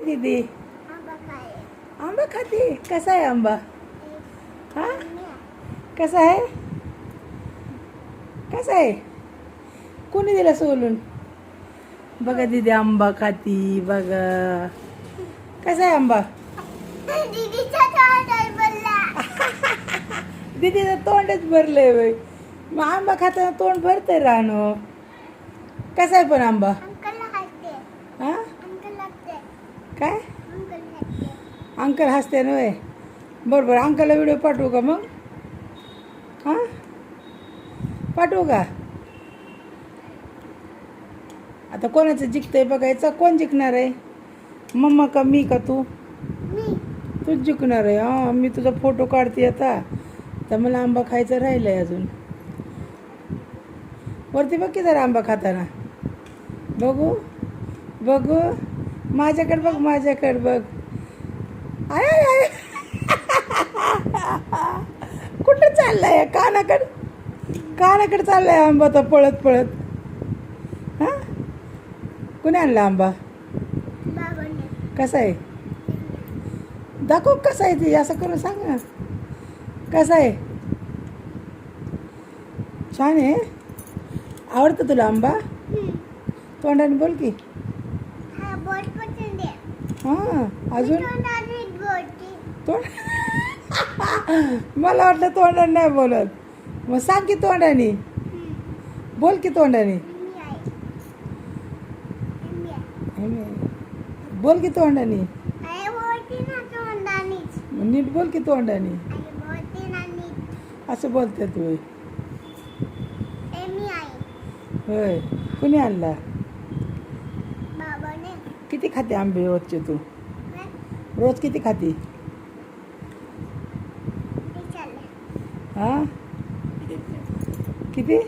दीदी आंबा खाते. कसा आहे आंबा? हा कसा आहे? कसा आहे? कोणी दिला सोलून? बघा दीदी आंबा खाती. बघा कसा आहे आंबा? दीदीचं तोंडच भरलंय बाई. मग आंबा खाताना तोंड भरतंय राहणं. कसा आहे पण आंबा? हा काय अंकल हसते ना होय. बरोबर अंकलला व्हिडिओ पाठवू का मग? हां पाठवू का? आता कोणाचं जिंकतंय बघायचं. कोण जिंकणार आहे? मम्मा का मी का तू? तूच जिंकणार आहे. हां मी तुझा फोटो काढते आता. तर मला आंबा खायचं राहिलं आहे अजून. वरती बघ की जरा आंबा खाताना. बघू बघू माझ्याकडे बघ. माझ्याकडे बघ. I I I. कुठं चाललाय? कानाकडे चाललाय आंबा तर पळत पळत. हां कुणी आणला आंबा? कसा आहे? दाखव कसा आहे ते. असं करून सांग ना. कसा आहे? छान आहे. आवडतं तुला आंबा? तोंडाने बोल की. हां अजून तोंड. मला वाटलं तोंडाने नाही बोलत. मग सांग की तोंडाने. बोल की तोंडाने. बोल की तोंडाने. नीट बोल की तोंडाने. असं बोलते तू. होय कुणी आणला? किती खाते आंबे रोजचे तू? रोज किती खाते? हां किती?